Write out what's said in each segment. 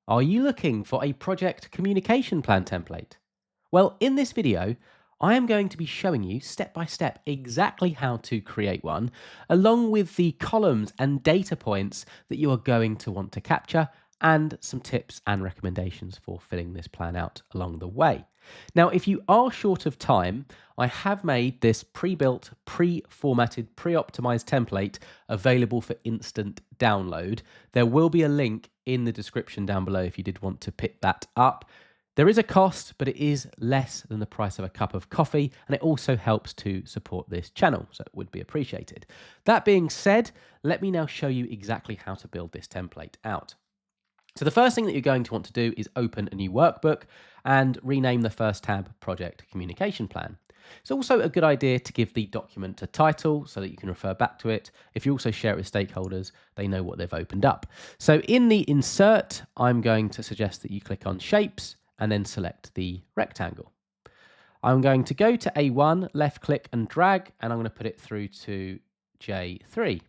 Are you looking for a project communication plan template? Well, in this video, I am going to be showing you step by step exactly how to create one, along with the columns and data points that you are going to want to capture, and some tips and recommendations for filling this plan out along the way. Now, if you are short of time, I have made this pre-built, pre-formatted, pre-optimized template available for instant download. There will be a link in the description down below if you did want to pick that up. There is a cost, but it is less than the price of a cup of coffee, and it also helps to support this channel, so it would be appreciated. That being said, let me now show you exactly how to build this template out. So the first thing that you're going to want to do is open a new workbook and rename the first tab Project Communication Plan. It's also a good idea to give the document a title so that you can refer back to it. If you also share it with stakeholders, they know what they've opened up. So in the insert, I'm going to suggest that you click on Shapes and then select the rectangle. I'm going to go to A1, left click and drag, and I'm going to put it through to J3.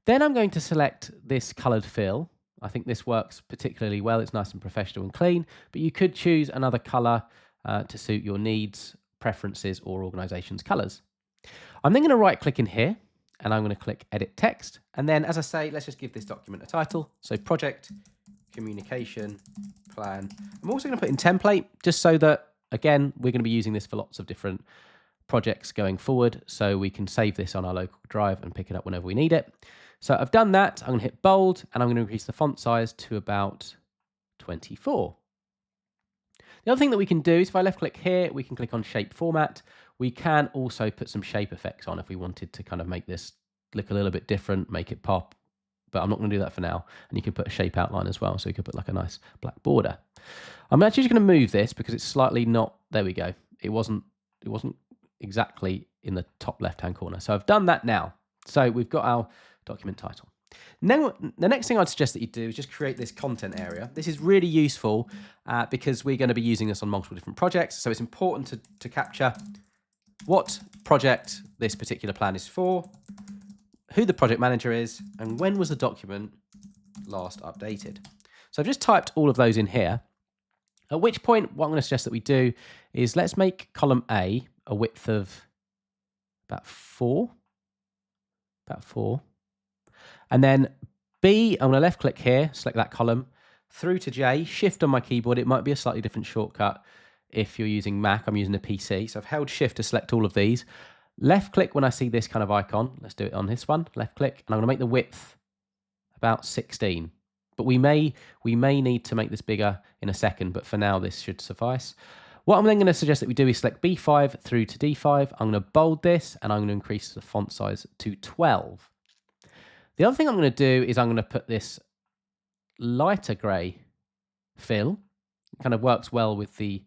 Then I'm going to select this colored fill. I think this works particularly well. It's nice and professional and clean, but you could choose another color to suit your needs, preferences, or organization's colors. I'm then going to right click in here and I'm going to click edit text. And then, as I say, let's just give this document a title. So Project Communication Plan. I'm also going to put in template just so that, again, we're going to be using this for lots of different projects going forward. So we can save this on our local drive and pick it up whenever we need it. So I've done that. I'm going to hit bold and I'm going to increase the font size to about 24. The other thing that we can do is if I left click here, we can click on shape format. We can also put some shape effects on if we wanted to kind of make this look a little bit different, make it pop, but I'm not going to do that for now. And you can put a shape outline as well. So you could put like a nice black border. I'm actually just going to move this because it's slightly not, there we go. It wasn't exactly in the top left-hand corner. So I've done that now. So we've got our document title. Now, the next thing I'd suggest that you do is just create this content area. This is really useful because we're going to be using this on multiple different projects. So it's important to capture what project this particular plan is for, who the project manager is, and when was the document last updated. So I've just typed all of those in here, at which point what I'm going to suggest that we do is let's make column A a width of about 4. And then B, I'm going to left click here, select that column, through to J, shift on my keyboard. It might be a slightly different shortcut if you're using Mac. I'm using a PC. So I've held shift to select all of these. Left click when I see this kind of icon. Let's do it on this one. Left click, and I'm going to make the width about 16. But we may need to make this bigger in a second, but for now this should suffice. What I'm then going to suggest that we do is select B5 through to D5. I'm going to bold this, and I'm going to increase the font size to 12. The other thing I'm going to do is I'm going to put this lighter grey fill. It kind of works well with the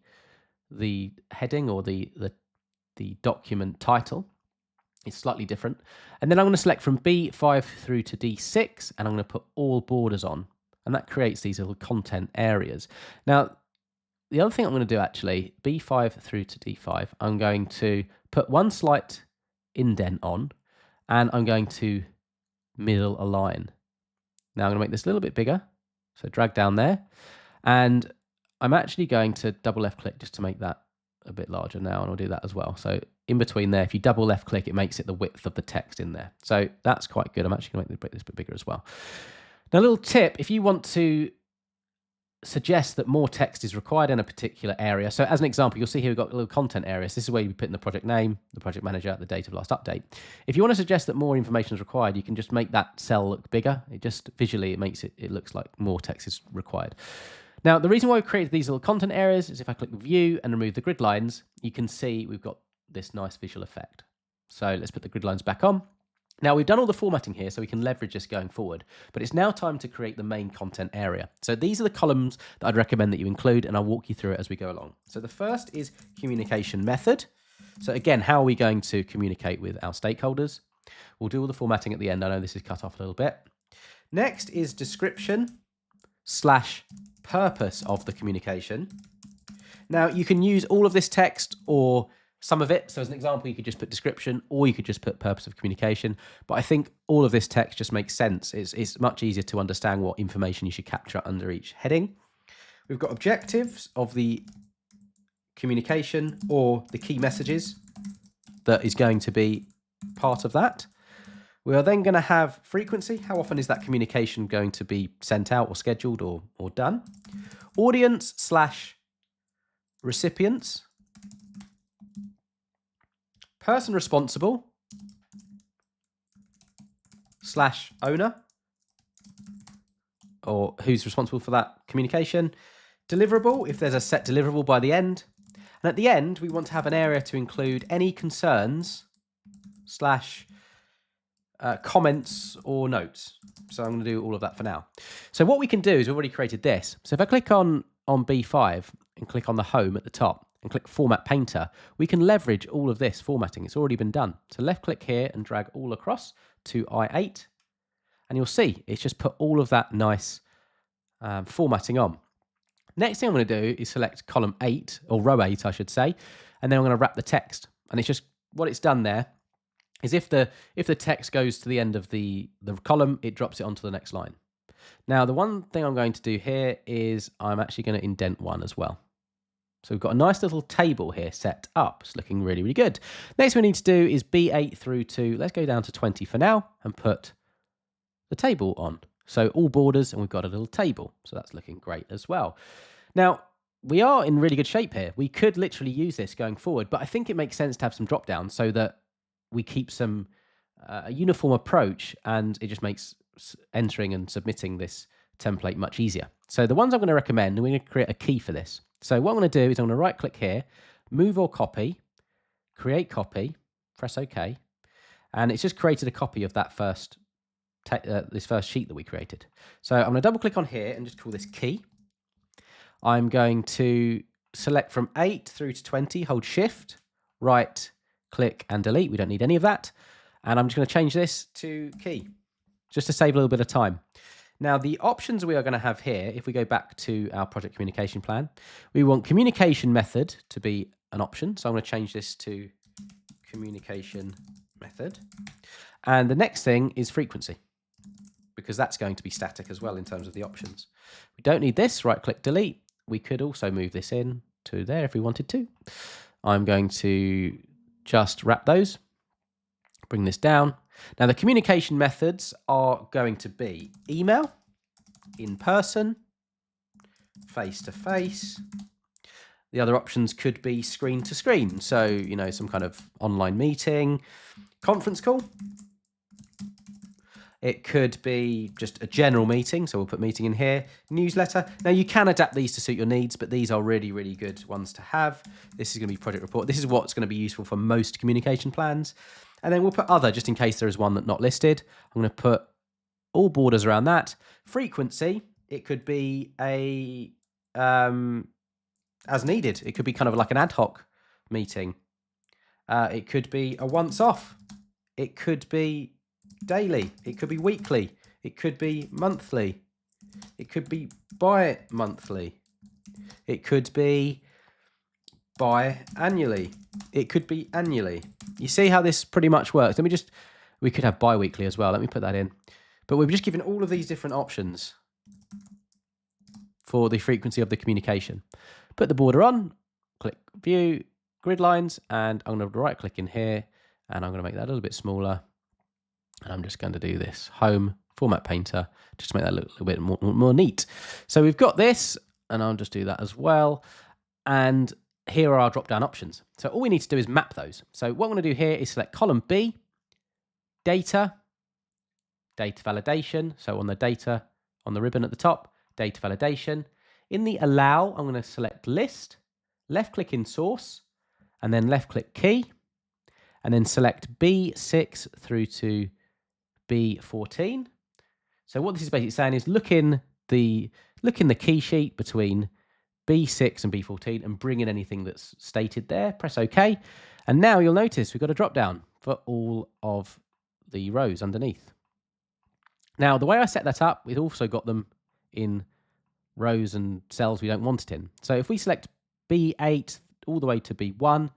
heading or the document title. It's slightly different. And then I'm going to select from B5 through to D6, and I'm going to put all borders on. And that creates these little content areas. Now, the other thing I'm going to do actually, B5 through to D5, I'm going to put one slight indent on, and I'm going to middle align. Now I'm going to make this a little bit bigger. So drag down there. And I'm actually going to double left click just to make that a bit larger now. And I'll do that as well. So in between there, if you double left click, it makes it the width of the text in there. So that's quite good. I'm actually going to make this a bit bigger as well. Now, a little tip, if you want to suggest that more text is required in a particular area. So as an example, you'll see here we've got a little content area. So this is where you put in the project name, the project manager, the date of last update. If you want to suggest that more information is required, you can just make that cell look bigger. It just visually, it looks like more text is required. Now, the reason why we've created these little content areas is if I click view and remove the grid lines, you can see we've got this nice visual effect. So let's put the grid lines back on. Now, we've done all the formatting here, so we can leverage this going forward, but it's now time to create the main content area. So these are the columns that I'd recommend that you include, and I'll walk you through it as we go along. So the first is communication method. So again, how are we going to communicate with our stakeholders? We'll do all the formatting at the end. I know this is cut off a little bit. Next is description / purpose of the communication. Now, you can use all of this text or some of it. So as an example, you could just put description, or you could just put purpose of communication. But I think all of this text just makes sense. It's much easier to understand what information you should capture under each heading. We've got objectives of the communication, or the key messages that is going to be part of that. We are then going to have frequency. How often is that communication going to be sent out or scheduled or done? Audience / recipients. Person responsible / owner, or who's responsible for that communication. Deliverable, if there's a set deliverable by the end. And at the end, we want to have an area to include any concerns / comments or notes. So I'm going to do all of that for now. So what we can do is we've already created this. So if I click on B5 and click on the home at the top and click Format Painter, we can leverage all of this formatting. It's already been done. So left click here and drag all across to I8. And you'll see it's just put all of that nice formatting on. Next thing I'm going to do is select column 8, or row 8, I should say. And then I'm going to wrap the text. And it's just what it's done there is if the text goes to the end of the column, it drops it onto the next line. Now, the one thing I'm going to do here is I'm actually going to indent one as well. So we've got a nice little table here set up. It's looking really, really good. Next we need to do is B8 through to, let's go down to 20 for now and put the table on. So all borders, and we've got a little table. So that's looking great as well. Now, we are in really good shape here. We could literally use this going forward, but I think it makes sense to have some drop downs so that we keep some a uniform approach, and it just makes entering and submitting this template much easier. So the ones I'm going to recommend, and we're going to create a key for this. So what I'm going to do is I'm going to right click here, move or copy, create copy, press OK, and it's just created a copy of that this first sheet that we created. So I'm going to double click on here and just call this key. I'm going to select from 8 through to 20, hold shift, right click and delete. We don't need any of that. And I'm just going to change this to key, just to save a little bit of time. Now, the options we are going to have here, if we go back to our project communication plan, we want communication method to be an option. So I'm going to change this to communication method. And the next thing is frequency, because that's going to be static as well in terms of the options. We don't need this, right click delete. We could also move this in to there if we wanted to. I'm going to just wrap those, bring this down. Now the communication methods are going to be email, in person, face to face. The other options could be screen to screen. So, you know, some kind of online meeting, conference call. It could be just a general meeting, so we'll put meeting in here. Newsletter. Now, you can adapt these to suit your needs, but these are really, really good ones to have. This is going to be project report. This is what's going to be useful for most communication plans. And then we'll put other, just in case there is one that's not listed. I'm going to put all borders around that. Frequency, it could be a, as needed. It could be kind of like an ad hoc meeting. It could be a once-off. It could be daily, it could be weekly, it could be monthly, it could be bi-monthly, it could be bi-annually, it could be annually. You see how this pretty much works. We could have bi-weekly as well. Let me put that in. But we've just given all of these different options for the frequency of the communication. Put the border on, click view, grid lines, and I'm going to right click in here, and I'm going to make that a little bit smaller. And I'm just going to do this home format painter just to make that look a little bit more neat. So we've got this, and I'll just do that as well. And here are our drop down options. So all we need to do is map those. So what I'm going to do here is select column B, data validation. So on the data, on the ribbon at the top, data validation. In the allow, I'm going to select list, left click in source, and then left click key, and then select B6 through to B14. So what this is basically saying is look in the key sheet between B6 and B14 and bring in anything that's stated there. Press OK. And now you'll notice we've got a drop down for all of the rows underneath. Now, the way I set that up, we've also got them in rows and cells we don't want it in. So if we select B8 all the way to B1,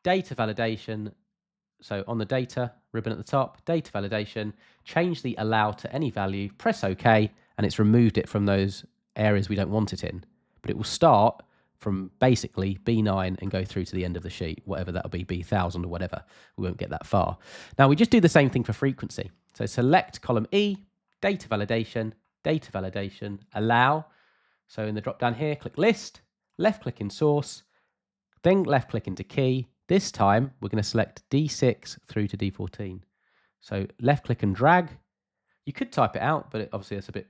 data validation. So on the data ribbon at the top, data validation, change the allow to any value, press OK, and it's removed it from those areas we don't want it in. But it will start from basically B9 and go through to the end of the sheet, whatever that'll be, B1000 or whatever. We won't get that far. Now we just do the same thing for frequency. So select column E, data validation, allow. So in the drop down here, click list, left click in source, then left click into key. This time we're going to select D6 through to D14. So left click and drag. You could type it out, but obviously it's a bit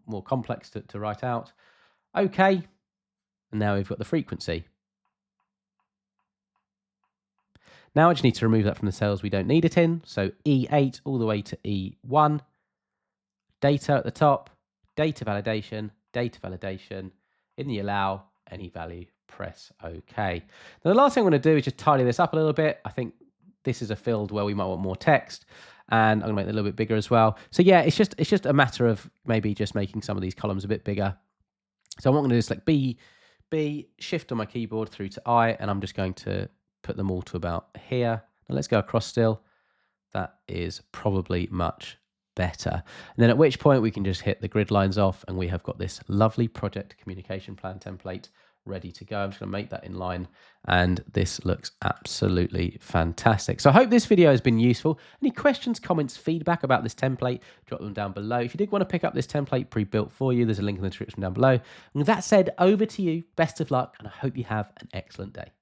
more complex to write out. Okay. And now we've got the frequency. Now I just need to remove that from the cells we don't need it in. So E8 all the way to E1. Data at the top, data validation, in the allow, any value, press OK. Now the last thing I'm going to do is just tidy this up a little bit. I think this is a field where we might want more text, and I'm going to make it a little bit bigger as well. So yeah, it's just a matter of maybe just making some of these columns a bit bigger. So what I'm going to do is select B, shift on my keyboard through to I, and I'm just going to put them all to about here. Now let's go across still. That is probably much better. And then at which point we can just hit the grid lines off, and we have got this lovely project communication plan template ready to go. I'm just going to make that in line, and this looks absolutely fantastic. So I hope this video has been useful. Any questions, comments, feedback about this template, drop them down below. If you did want to pick up this template pre-built for you, there's a link in the description down below. And with that said, over to you. Best of luck, and I hope you have an excellent day.